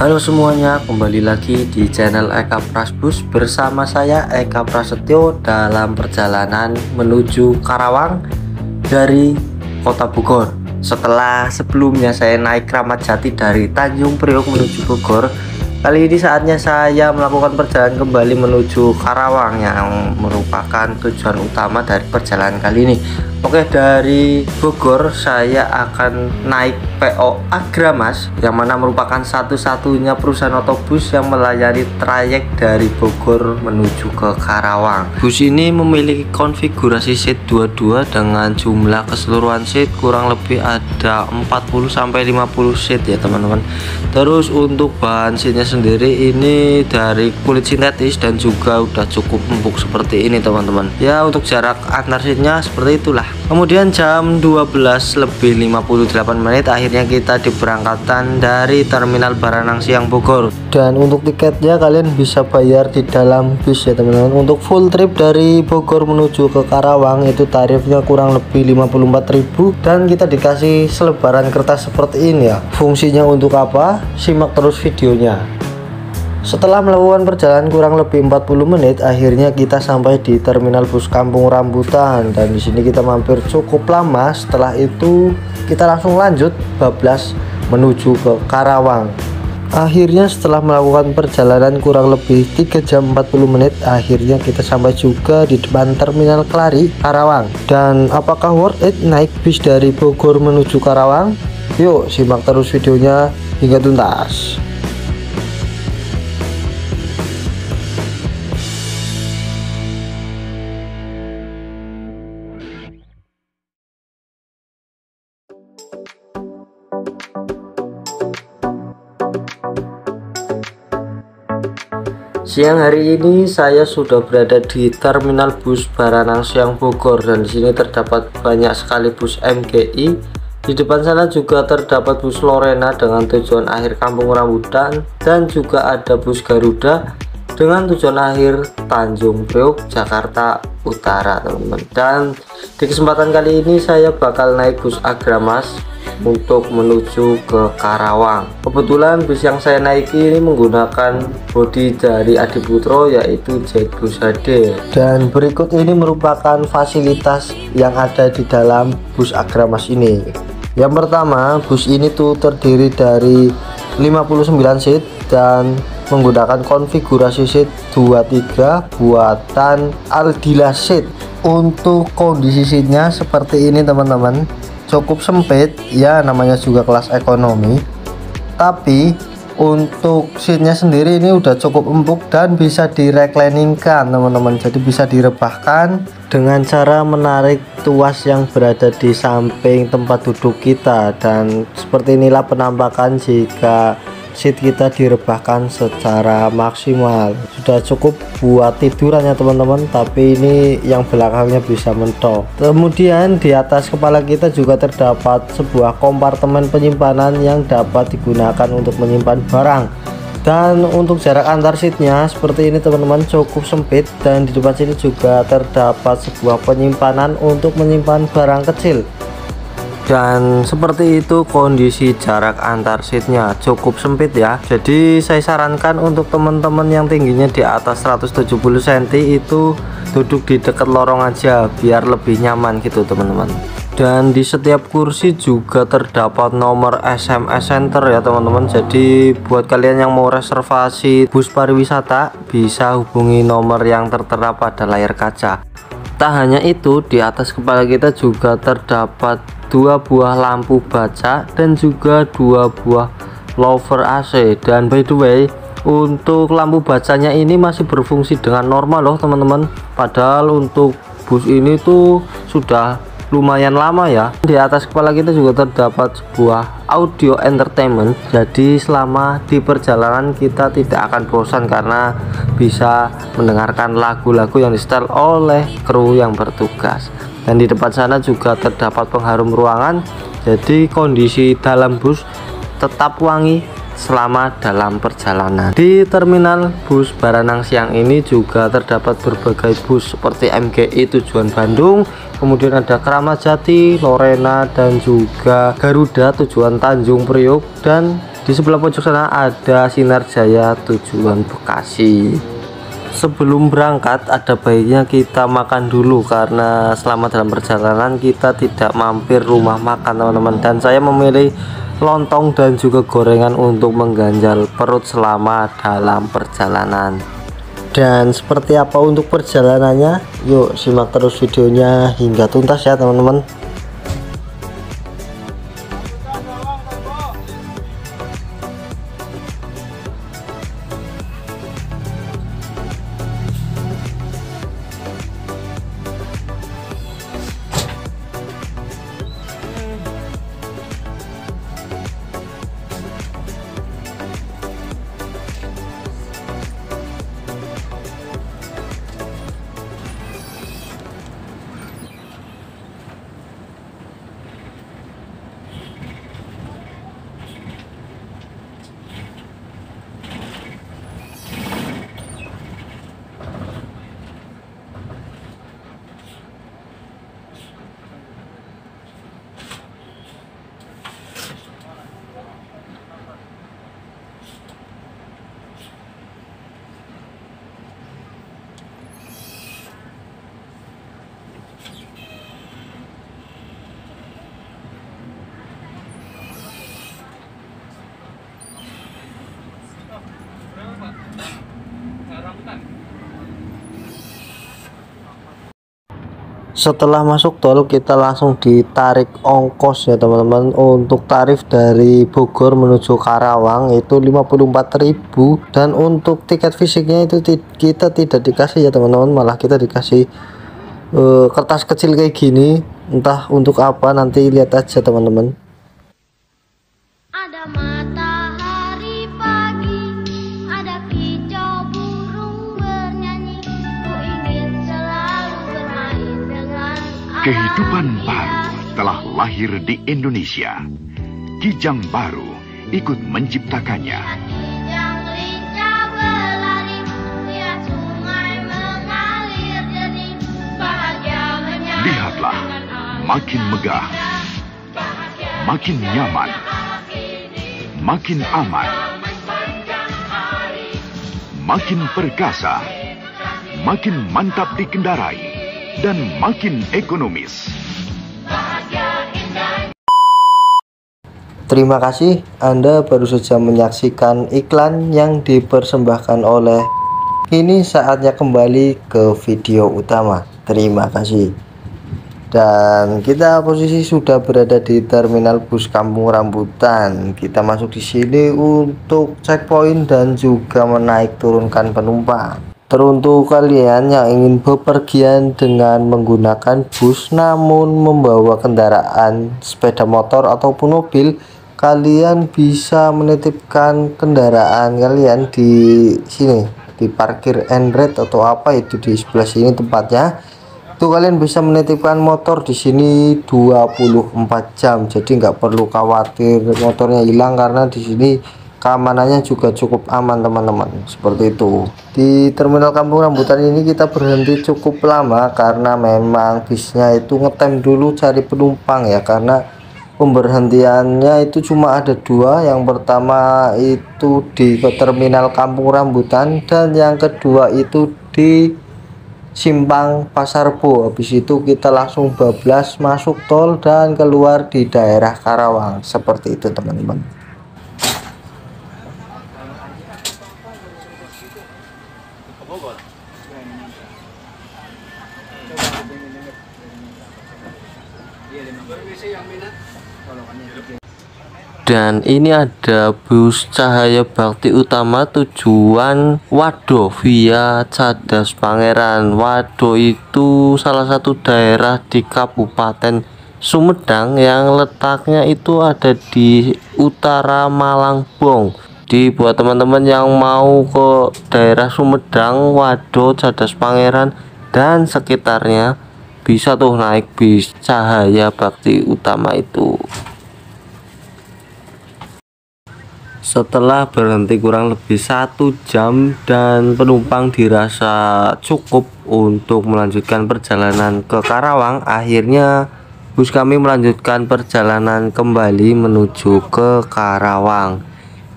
Halo semuanya, kembali lagi di channel Eka Prasbus bersama saya Eka Prasetyo dalam perjalanan menuju Karawang dari Kota Bogor. Setelah sebelumnya saya naik Kramat Jati dari Tanjung Priok menuju Bogor, kali ini saatnya saya melakukan perjalanan kembali menuju Karawang yang merupakan tujuan utama dari perjalanan kali ini. Oke, dari Bogor saya akan naik PO Agramas yang mana merupakan satu-satunya perusahaan otobus yang melayani trayek dari Bogor menuju ke Karawang. Bus ini memiliki konfigurasi seat 22 dengan jumlah keseluruhan seat kurang lebih ada 40-50 seat ya teman-teman. Terus untuk bahan seatnya sendiri ini dari kulit sintetis dan juga udah cukup empuk seperti ini teman-teman. Ya, untuk jarak antar seatnya seperti itulah. Kemudian jam 12:58 akhirnya kita diberangkatkan dari Terminal Baranang Siang Bogor. Dan untuk tiketnya kalian bisa bayar di dalam bus ya teman-teman. Untuk full trip dari Bogor menuju ke Karawang itu tarifnya kurang lebih 54.000 dan kita dikasih selebaran kertas seperti ini ya. Fungsinya untuk apa? Simak terus videonya. Setelah melakukan perjalanan kurang lebih 40 menit, akhirnya kita sampai di Terminal Bus Kampung Rambutan dan di sini kita mampir cukup lama. Setelah itu kita langsung lanjut bablas menuju ke Karawang. Akhirnya setelah melakukan perjalanan kurang lebih 3 jam 40 menit, akhirnya kita sampai juga di depan Terminal Kelari, Karawang. Dan apakah worth it naik bis dari Bogor menuju Karawang? Yuk simak terus videonya hingga tuntas. Siang hari ini saya sudah berada di Terminal Bus Baranang Siang Bogor dan di sini terdapat banyak sekali bus MGI. Di depan sana juga terdapat bus Lorena dengan tujuan akhir Kampung Rambutan dan juga ada bus Garuda dengan tujuan akhir Tanjung Priok, Jakarta Utara teman-teman. Dan di kesempatan kali ini saya bakal naik bus Agramas untuk menuju ke Karawang. Kebetulan bus yang saya naiki ini menggunakan bodi dari Adiputro yaitu Jetbus HD. Dan berikut ini merupakan fasilitas yang ada di dalam bus Agramas ini. Yang pertama, bus ini tuh terdiri dari 59 seat dan menggunakan konfigurasi seat 23 buatan Aldila Seat. Untuk kondisi seatnya seperti ini teman-teman, cukup sempit ya, namanya juga kelas ekonomi, tapi untuk seatnya sendiri ini udah cukup empuk dan bisa direcliningkan teman-teman, jadi bisa direbahkan dengan cara menarik tuas yang berada di samping tempat duduk kita. Dan seperti inilah penampakan jika seat kita direbahkan secara maksimal. Sudah cukup buat tiduran ya teman-teman, tapi ini yang belakangnya bisa mentok. Kemudian di atas kepala kita juga terdapat sebuah kompartemen penyimpanan yang dapat digunakan untuk menyimpan barang. Dan untuk jarak antar seatnya seperti ini teman-teman, cukup sempit. Dan di depan sini juga terdapat sebuah penyimpanan untuk menyimpan barang kecil. Dan seperti itu kondisi jarak antar seatnya, cukup sempit ya. Jadi saya sarankan untuk teman-teman yang tingginya di atas 170 cm itu duduk di dekat lorong aja biar lebih nyaman gitu teman-teman. Dan di setiap kursi juga terdapat nomor SMS center ya teman-teman. Jadi buat kalian yang mau reservasi bus pariwisata bisa hubungi nomor yang tertera pada layar kaca. Tak hanya itu, di atas kepala kita juga terdapat 2 buah lampu baca dan juga 2 buah louvre AC. Dan by the way, untuk lampu bacanya ini masih berfungsi dengan normal loh teman-teman, padahal untuk bus ini tuh sudah lumayan lama ya. Di atas kepala kita juga terdapat sebuah audio entertainment, jadi selama di perjalanan kita tidak akan bosan karena bisa mendengarkan lagu-lagu yang disetel oleh kru yang bertugas. Dan di depan sana juga terdapat pengharum ruangan, jadi kondisi dalam bus tetap wangi selama dalam perjalanan. Di Terminal Bus Baranang Siang ini juga terdapat berbagai bus seperti MGI tujuan Bandung, kemudian ada Kramat Jati, Lorena, dan juga Garuda tujuan Tanjung Priok. Dan Di sebelah pojok sana ada Sinar Jaya tujuan Bekasi. Sebelum berangkat ada baiknya kita makan dulu, karena selama dalam perjalanan kita tidak mampir rumah makan teman-teman, dan saya memilih lontong dan juga gorengan untuk mengganjal perut selama dalam perjalanan. Dan seperti apa untuk perjalanannya, yuk simak terus videonya hingga tuntas ya teman-teman. Setelah masuk tol kita langsung ditarik ongkos ya teman-teman. Untuk tarif dari Bogor menuju Karawang itu 54.000, dan untuk tiket fisiknya itu kita tidak dikasih ya teman-teman, malah kita dikasih kertas kecil kayak gini, entah untuk apa, nanti lihat aja teman-teman. Ada matahari pagi, ada kicau burung bernyanyi. Ku ingin selalu bermain dengan Kehidupan baru telah lahir di Indonesia. Kijang baru ikut menciptakannya. Kijang lincah berlari, lihat sungai mengalir jernih, bahagia menyambut. Lihatlah, makin megah, makin nyaman, makin aman, makin perkasa, makin mantap dikendarai, dan makin ekonomis. Terima kasih, Anda baru saja menyaksikan iklan yang dipersembahkan oleh. Kini saatnya kembali ke video utama. Terima kasih. Dan kita posisi sudah berada di terminal bus Kampung Rambutan. Kita masuk di sini untuk checkpoint dan juga menaik turunkan penumpang. Teruntuk kalian yang ingin bepergian dengan menggunakan bus namun membawa kendaraan sepeda motor ataupun mobil, kalian bisa menitipkan kendaraan kalian di sini, di parkir and ride atau apa itu, di sebelah sini tempatnya. Itu kalian bisa menitipkan motor di sini 24 jam, jadi nggak perlu khawatir motornya hilang, karena di sini keamanannya juga cukup aman teman-teman. Seperti itu. Di terminal Kampung Rambutan ini kita berhenti cukup lama karena memang bisnya itu ngetem dulu cari penumpang ya, karena pemberhentiannya itu cuma ada dua. Yang pertama itu di terminal Kampung Rambutan, dan yang kedua itu di Simpang Pasar Bo. Habis itu kita langsung bablas masuk tol dan keluar di daerah Karawang. Seperti itu teman-teman. Dan ini ada bus Cahaya Bakti Utama tujuan Wado via Cadas Pangeran. Wado itu salah satu daerah di Kabupaten Sumedang yang letaknya itu ada di utara Malangbong. Jadi buat teman-teman yang mau ke daerah Sumedang, Wado, Cadas Pangeran dan sekitarnya, bisa tuh naik bis Cahaya Bakti Utama itu. Setelah berhenti kurang lebih 1 jam dan penumpang dirasa cukup untuk melanjutkan perjalanan ke Karawang, akhirnya bus kami melanjutkan perjalanan kembali menuju ke Karawang.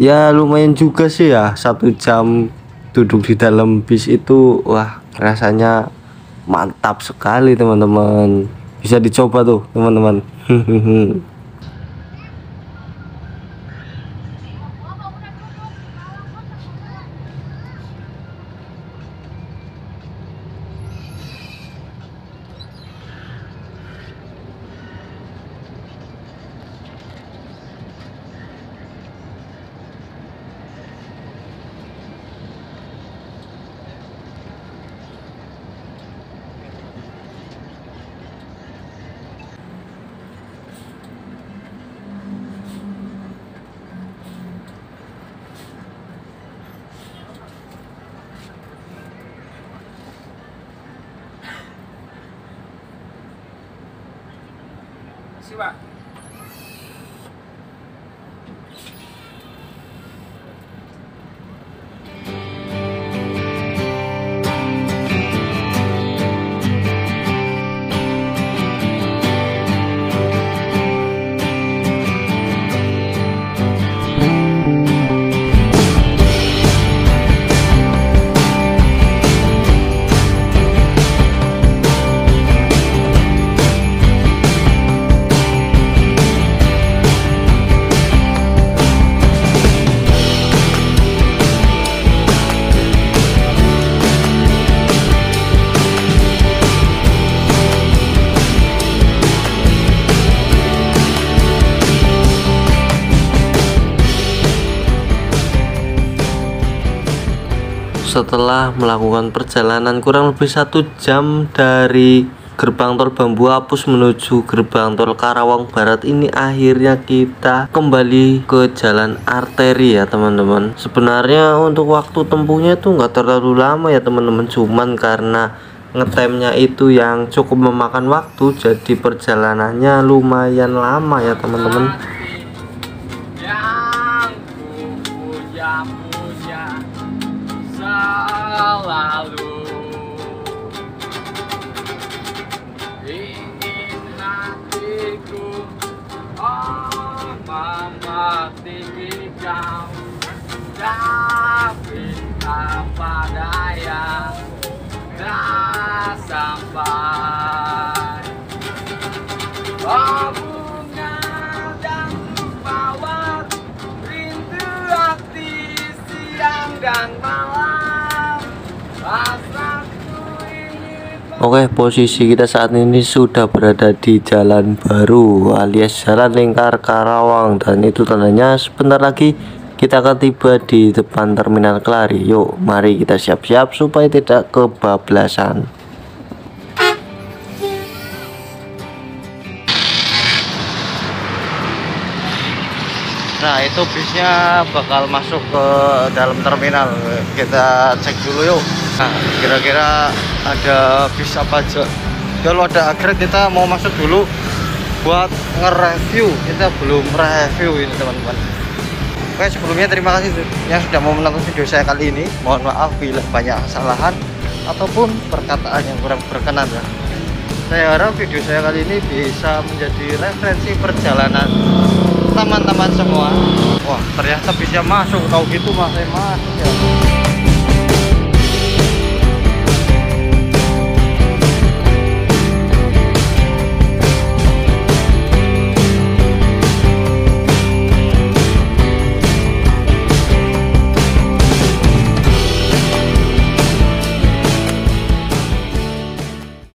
Ya lumayan juga sih ya, 1 jam duduk di dalam bis itu, wah rasanya mantap sekali teman-teman. Bisa dicoba tuh teman-teman. Setelah melakukan perjalanan kurang lebih 1 jam dari gerbang tol Bambu Apus menuju gerbang tol Karawang Barat ini, akhirnya kita kembali ke jalan arteri ya teman-teman. Sebenarnya untuk waktu tempuhnya itu nggak terlalu lama ya teman-teman, cuman karena ngetemnya itu yang cukup memakan waktu, jadi perjalanannya lumayan lama ya teman-teman. Yang ku puja-puja selalu ingin hatiku mematikan kau, tapi apa daya tak sampai. Oh, bunga dan mawar rindu hati siang dan malam, rasaku ini. Oke, posisi kita saat ini sudah berada di Jalan Baru alias Jalan Lingkar Karawang, dan itu tandanya sebentar lagi kita akan tiba di depan Terminal Kelari. Yuk, mari kita siap-siap supaya tidak kebablasan. Nah, itu bisnya bakal masuk ke dalam terminal. Kita cek dulu yuk. Nah, kira-kira ada bis apa aja. Kalau ada, akhirnya kita mau masuk dulu buat nge-review. Kita belum review ini teman-teman. Oke, sebelumnya terima kasih yang sudah mau menonton video saya kali ini. Mohon maaf bila banyak kesalahan ataupun perkataan yang kurang berkenan ya. Saya harap video saya kali ini bisa menjadi referensi perjalanan teman-teman semua. Wah, ternyata bisa masuk, tahu gitu masih masuk ya.